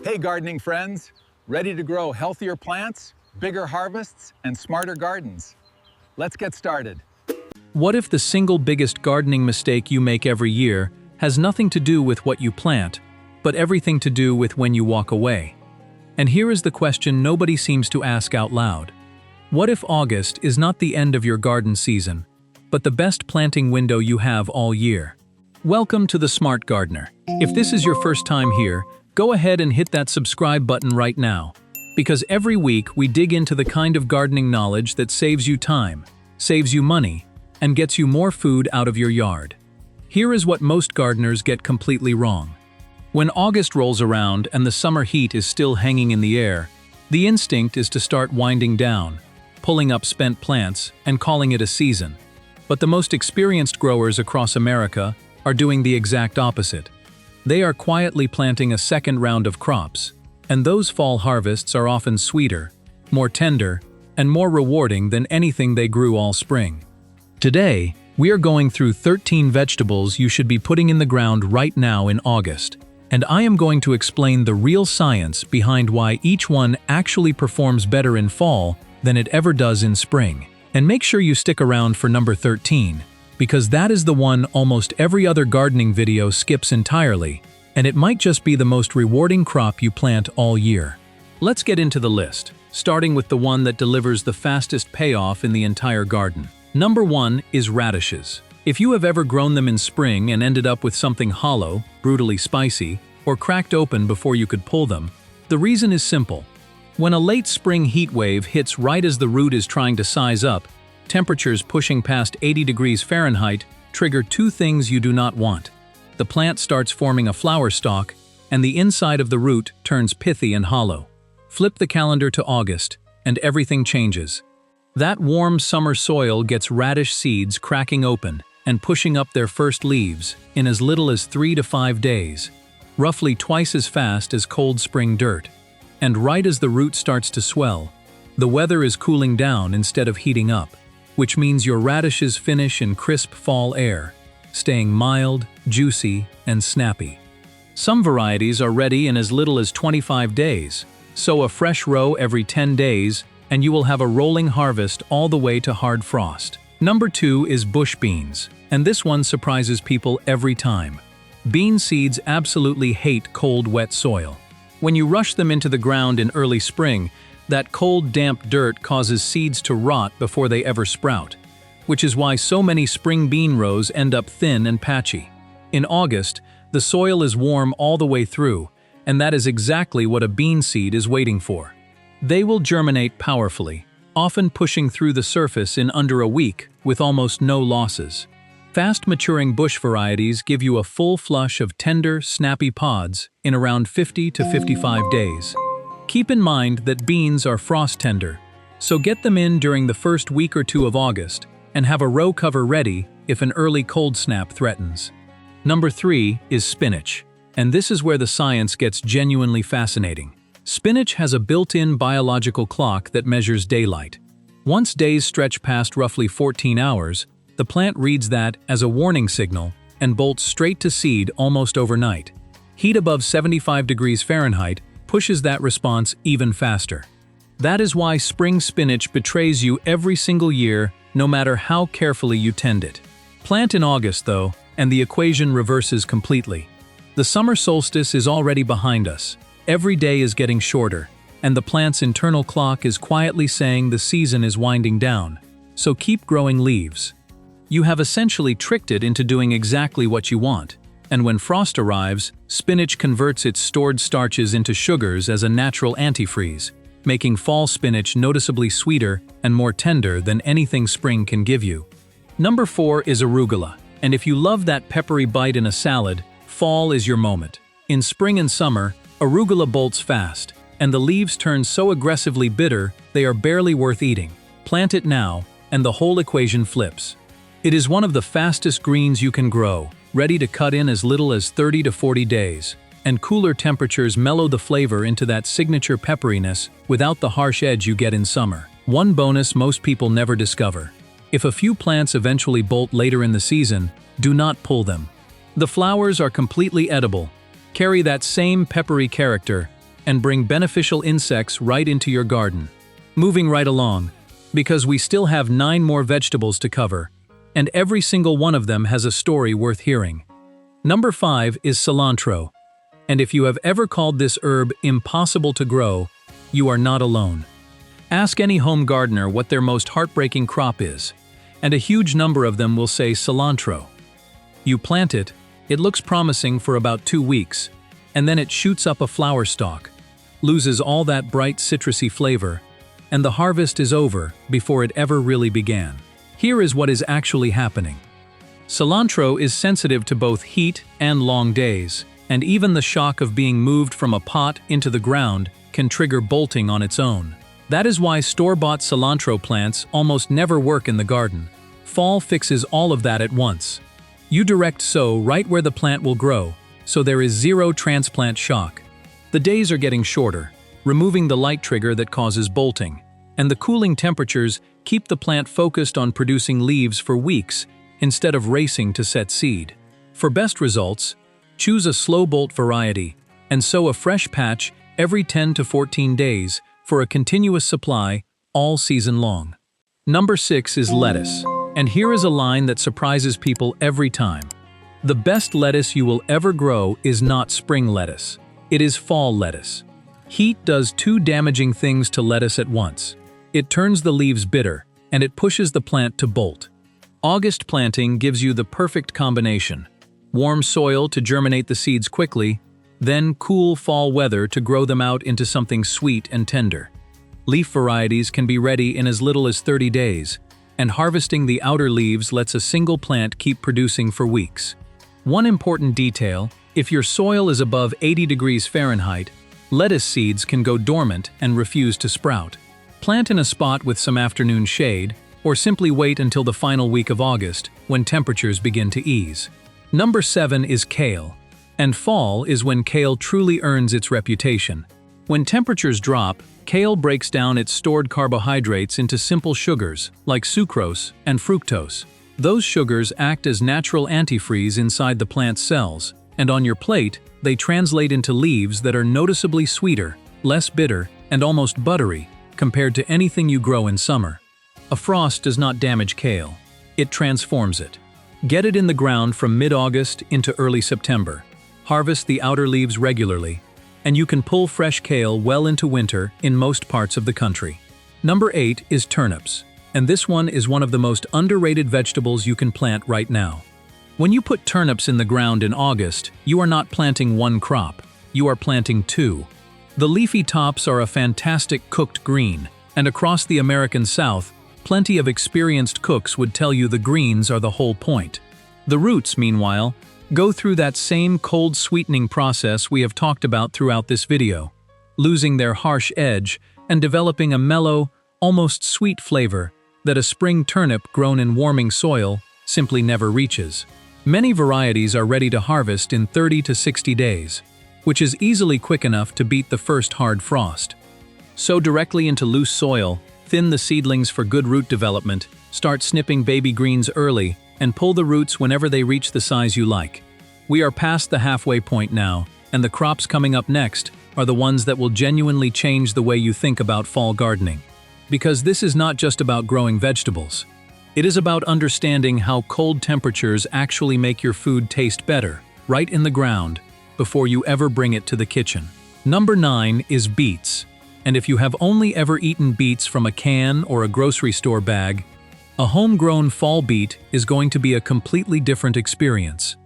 Hey gardening friends, ready to grow healthier plants, bigger harvests, and smarter gardens? Let's get started. What if the single biggest gardening mistake you make every year has nothing to do with what you plant, but everything to do with when you walk away? And here is the question nobody seems to ask out loud. What if August is not the end of your garden season, but the best planting window you have all year? Welcome to The Smart Gardener. If this is your first time here, go ahead and hit that subscribe button right now, because every week we dig into the kind of gardening knowledge that saves you time, saves you money, and gets you more food out of your yard. Here is what most gardeners get completely wrong. When August rolls around and the summer heat is still hanging in the air, the instinct is to start winding down, pulling up spent plants, and calling it a season. But the most experienced growers across America are doing the exact opposite. They are quietly planting a second round of crops, and those fall harvests are often sweeter, more tender, and more rewarding than anything they grew all spring. Today, we are going through 13 vegetables you should be putting in the ground right now in August, and I am going to explain the real science behind why each one actually performs better in fall than it ever does in spring. And make sure you stick around for number 13, because that is the one almost every other gardening video skips entirely, and it might just be the most rewarding crop you plant all year. Let's get into the list, starting with the one that delivers the fastest payoff in the entire garden. Number 1 is radishes. If you have ever grown them in spring and ended up with something hollow, brutally spicy, or cracked open before you could pull them, the reason is simple. When a late spring heat wave hits right as the root is trying to size up, temperatures pushing past 80 degrees Fahrenheit trigger two things you do not want. The plant starts forming a flower stalk, and the inside of the root turns pithy and hollow. Flip the calendar to August, and everything changes. That warm summer soil gets radish seeds cracking open and pushing up their first leaves in as little as 3 to 5 days, roughly twice as fast as cold spring dirt. And right as the root starts to swell, the weather is cooling down instead of heating up, which means your radishes finish in crisp fall air, staying mild, juicy, and snappy. Some varieties are ready in as little as 25 days. Sow a fresh row every 10 days, and you will have a rolling harvest all the way to hard frost. Number 2 is bush beans, and this one surprises people every time. Bean seeds absolutely hate cold, wet soil. When you rush them into the ground in early spring, that cold, damp dirt causes seeds to rot before they ever sprout, which is why so many spring bean rows end up thin and patchy. In August, the soil is warm all the way through, and that is exactly what a bean seed is waiting for. They will germinate powerfully, often pushing through the surface in under a week with almost no losses. Fast-maturing bush varieties give you a full flush of tender, snappy pods in around 50 to 55 days. Keep in mind that beans are frost tender, so get them in during the first week or two of August and have a row cover ready if an early cold snap threatens. Number 3 is spinach, and this is where the science gets genuinely fascinating. Spinach has a built-in biological clock that measures daylight. Once days stretch past roughly 14 hours, the plant reads that as a warning signal and bolts straight to seed almost overnight. Heat above 75 degrees Fahrenheit pushes that response even faster. That is why spring spinach betrays you every single year, no matter how carefully you tend it. Plant in August, though, and the equation reverses completely. The summer solstice is already behind us. Every day is getting shorter, and the plant's internal clock is quietly saying the season is winding down. So keep growing leaves. You have essentially tricked it into doing exactly what you want. And when frost arrives, spinach converts its stored starches into sugars as a natural antifreeze, making fall spinach noticeably sweeter and more tender than anything spring can give you. Number 4 is arugula, and if you love that peppery bite in a salad, fall is your moment. In spring and summer, arugula bolts fast, and the leaves turn so aggressively bitter they are barely worth eating. Plant it now, and the whole equation flips. It is one of the fastest greens you can grow, ready to cut in as little as 30 to 40 days, and cooler temperatures mellow the flavor into that signature pepperiness without the harsh edge you get in summer. One bonus most people never discover: if a few plants eventually bolt later in the season, do not pull them. The flowers are completely edible, carry that same peppery character, and bring beneficial insects right into your garden. Moving right along, because we still have 9 more vegetables to cover, and every single one of them has a story worth hearing. Number 5 is cilantro, and if you have ever called this herb impossible to grow, you are not alone. Ask any home gardener what their most heartbreaking crop is, and a huge number of them will say cilantro. You plant it, it looks promising for about 2 weeks, and then it shoots up a flower stalk, loses all that bright citrusy flavor, and the harvest is over before it ever really began. Here is what is actually happening. Cilantro is sensitive to both heat and long days, and even the shock of being moved from a pot into the ground can trigger bolting on its own. That is why store-bought cilantro plants almost never work in the garden. Fall fixes all of that at once. You direct sow right where the plant will grow, so there is zero transplant shock. The days are getting shorter, removing the light trigger that causes bolting, and the cooling temperatures keep the plant focused on producing leaves for weeks instead of racing to set seed. For best results, choose a slow bolt variety and sow a fresh patch every 10 to 14 days for a continuous supply all season long. Number 6 is lettuce, and here is a line that surprises people every time. The best lettuce you will ever grow is not spring lettuce. It is fall lettuce. Heat does 2 damaging things to lettuce at once. It turns the leaves bitter, and it pushes the plant to bolt. August planting gives you the perfect combination. Warm soil to germinate the seeds quickly, then cool fall weather to grow them out into something sweet and tender. Leaf varieties can be ready in as little as 30 days, and harvesting the outer leaves lets a single plant keep producing for weeks. One important detail, if your soil is above 80 degrees Fahrenheit, lettuce seeds can go dormant and refuse to sprout. Plant in a spot with some afternoon shade, or simply wait until the final week of August when temperatures begin to ease. Number 7 is kale. And fall is when kale truly earns its reputation. When temperatures drop, kale breaks down its stored carbohydrates into simple sugars like sucrose and fructose. Those sugars act as natural antifreeze inside the plant's cells, and on your plate, they translate into leaves that are noticeably sweeter, less bitter, and almost buttery compared to anything you grow in summer. A frost does not damage kale. It transforms it. Get it in the ground from mid-August into early September. Harvest the outer leaves regularly, and you can pull fresh kale well into winter in most parts of the country. Number 8 is turnips, and this one is one of the most underrated vegetables you can plant right now. When you put turnips in the ground in August, you are not planting one crop, you are planting 2. The leafy tops are a fantastic cooked green, and across the American South, plenty of experienced cooks would tell you the greens are the whole point. The roots, meanwhile, go through that same cold sweetening process we have talked about throughout this video, losing their harsh edge and developing a mellow, almost sweet flavor that a spring turnip grown in warming soil simply never reaches. Many varieties are ready to harvest in 30 to 60 days, which is easily quick enough to beat the first hard frost. Sow directly into loose soil, thin the seedlings for good root development, start snipping baby greens early, and pull the roots whenever they reach the size you like. We are past the halfway point now, and the crops coming up next are the ones that will genuinely change the way you think about fall gardening. Because this is not just about growing vegetables. It is about understanding how cold temperatures actually make your food taste better, right in the ground, before you ever bring it to the kitchen. Number 9 is beets, and if you have only ever eaten beets from a can or a grocery store bag, a homegrown fall beet is going to be a completely different experience.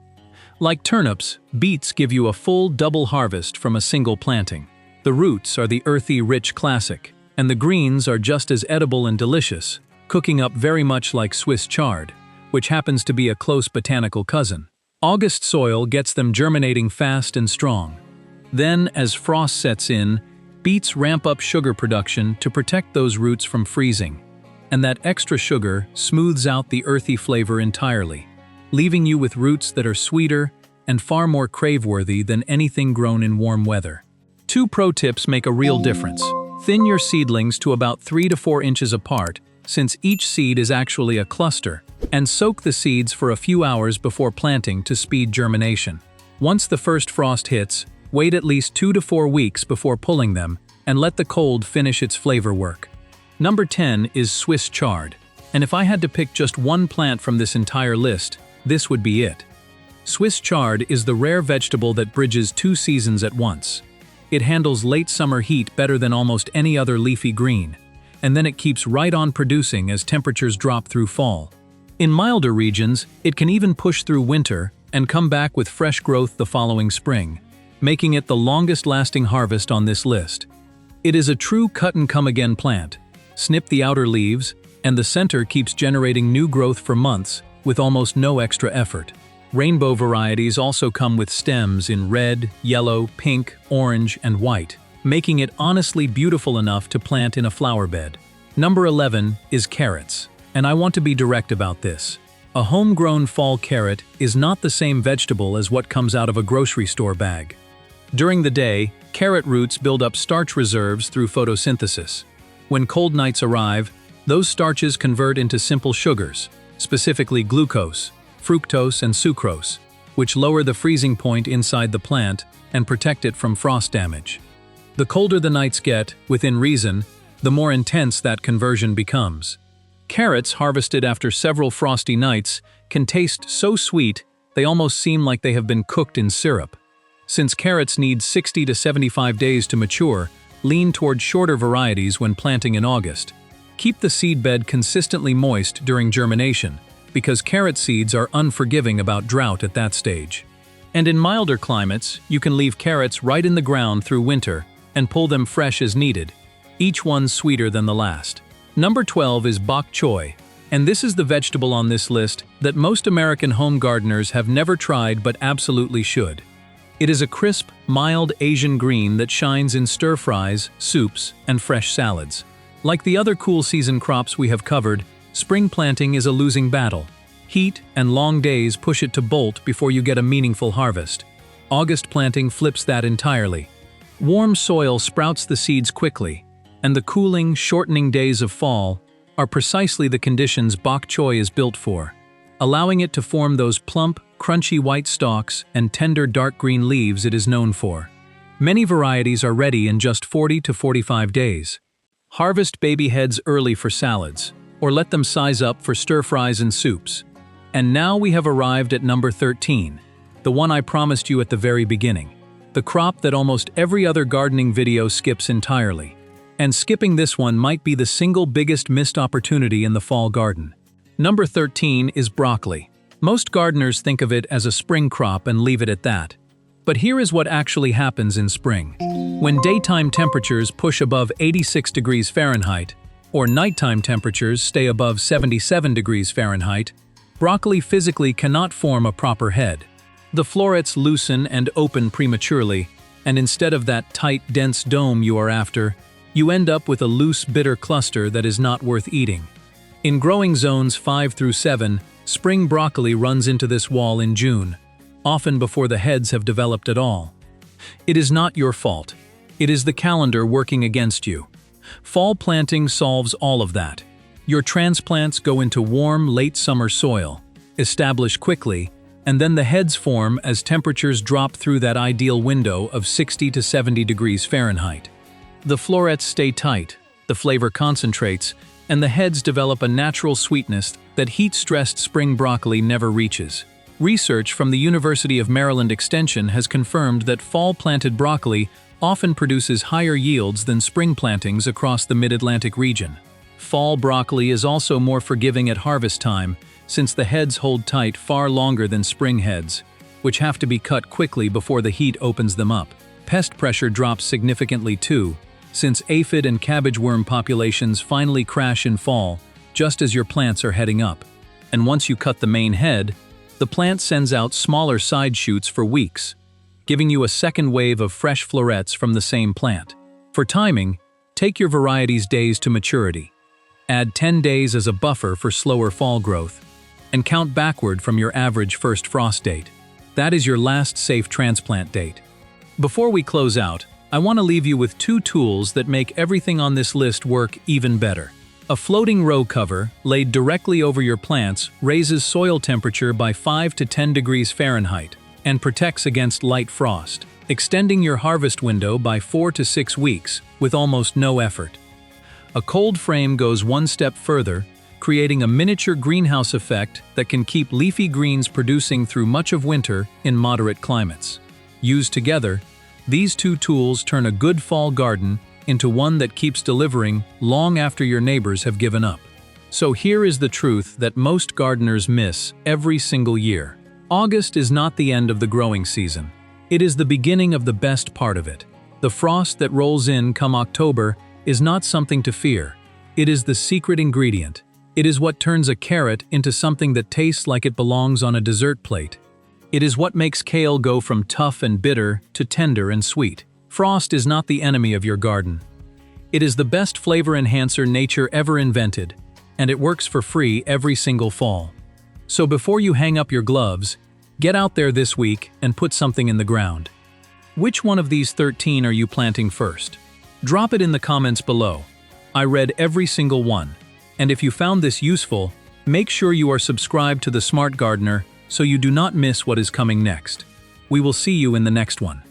Like turnips, beets give you a full double harvest from a single planting. The roots are the earthy, rich classic, and the greens are just as edible and delicious, cooking up very much like Swiss chard, which happens to be a close botanical cousin. August soil gets them germinating fast and strong. Then, as frost sets in, beets ramp up sugar production to protect those roots from freezing. And that extra sugar smooths out the earthy flavor entirely, leaving you with roots that are sweeter and far more crave-worthy than anything grown in warm weather. 2 pro tips make a real difference. Thin your seedlings to about 3 to 4 inches apart, since each seed is actually a cluster, and soak the seeds for a few hours before planting to speed germination. Once the first frost hits, Wait at least 2 to 4 weeks before pulling them, and let the cold finish its flavor work. Number 10 is Swiss chard. And if I had to pick just one plant from this entire list, this would be it. Swiss chard is the rare vegetable that bridges 2 seasons at once. It handles late summer heat better than almost any other leafy green, and then it keeps right on producing as temperatures drop through fall. In milder regions, it can even push through winter and come back with fresh growth the following spring, making it the longest-lasting harvest on this list. It is a true cut-and-come-again plant. Snip the outer leaves, and the center keeps generating new growth for months with almost no extra effort. Rainbow varieties also come with stems in red, yellow, pink, orange, and white, making it honestly beautiful enough to plant in a flower bed. Number 11 is carrots, and I want to be direct about this. A homegrown fall carrot is not the same vegetable as what comes out of a grocery store bag. During the day, carrot roots build up starch reserves through photosynthesis. When cold nights arrive, those starches convert into simple sugars, specifically glucose, fructose, and sucrose, which lower the freezing point inside the plant and protect it from frost damage. The colder the nights get, within reason, the more intense that conversion becomes. Carrots harvested after several frosty nights can taste so sweet they almost seem like they have been cooked in syrup. Since carrots need 60 to 75 days to mature, lean toward shorter varieties when planting in August. Keep the seedbed consistently moist during germination, because carrot seeds are unforgiving about drought at that stage. And in milder climates, you can leave carrots right in the ground through winter and pull them fresh as needed, each one sweeter than the last. Number 12 is bok choy, and this is the vegetable on this list that most American home gardeners have never tried but absolutely should. It is a crisp, mild Asian green that shines in stir-fries, soups, and fresh salads. Like the other cool season crops we have covered, spring planting is a losing battle. Heat and long days push it to bolt before you get a meaningful harvest. August planting flips that entirely. Warm soil sprouts the seeds quickly, and the cooling, shortening days of fall are precisely the conditions bok choy is built for, allowing it to form those plump, crunchy white stalks and tender dark green leaves it is known for. Many varieties are ready in just 40 to 45 days. Harvest baby heads early for salads, or let them size up for stir-fries and soups. And now we have arrived at number 13, the one I promised you at the very beginning, the crop that almost every other gardening video skips entirely. And skipping this one might be the single biggest missed opportunity in the fall garden. Number 13 is broccoli. Most gardeners think of it as a spring crop and leave it at that. But here is what actually happens in spring. When daytime temperatures push above 86 degrees Fahrenheit, or nighttime temperatures stay above 77 degrees Fahrenheit, broccoli physically cannot form a proper head. The florets loosen and open prematurely, and instead of that tight, dense dome you are after, you end up with a loose, bitter cluster that is not worth eating. In growing zones 5 through 7, spring broccoli runs into this wall in June, often before the heads have developed at all. It is not your fault. It is the calendar working against you. Fall planting solves all of that. Your transplants go into warm, late summer soil, establish quickly, and then the heads form as temperatures drop through that ideal window of 60 to 70 degrees Fahrenheit. The florets stay tight, the flavor concentrates, and the heads develop a natural sweetness that heat-stressed spring broccoli never reaches. Research from the University of Maryland Extension has confirmed that fall-planted broccoli often produces higher yields than spring plantings across the mid-Atlantic region. Fall broccoli is also more forgiving at harvest time, since the heads hold tight far longer than spring heads, which have to be cut quickly before the heat opens them up. Pest pressure drops significantly too, since aphid and cabbage worm populations finally crash in fall, just as your plants are heading up. And once you cut the main head, the plant sends out smaller side shoots for weeks, giving you a second wave of fresh florets from the same plant. For timing, take your variety's days to maturity. Add 10 days as a buffer for slower fall growth, and count backward from your average first frost date. That is your last safe transplant date. Before we close out, I want to leave you with 2 tools that make everything on this list work even better. A floating row cover, laid directly over your plants, raises soil temperature by 5 to 10 degrees Fahrenheit and protects against light frost. extending your harvest window by 4 to 6 weeks with almost no effort. A cold frame goes one step further, creating a miniature greenhouse effect that can keep leafy greens producing through much of winter in moderate climates. Used together, these two tools turn a good fall garden into one that keeps delivering long after your neighbors have given up. So here is the truth that most gardeners miss every single year. August is not the end of the growing season. It is the beginning of the best part of it. The frost that rolls in come October is not something to fear. It is the secret ingredient. It is what turns a carrot into something that tastes like it belongs on a dessert plate. It is what makes kale go from tough and bitter to tender and sweet. Frost is not the enemy of your garden. It is the best flavor enhancer nature ever invented, and it works for free every single fall. So before you hang up your gloves, get out there this week and put something in the ground. Which one of these 13 are you planting first? Drop it in the comments below. I read every single one. And if you found this useful, make sure you are subscribed to The Smart Gardener so you do not miss what is coming next. We will see you in the next one.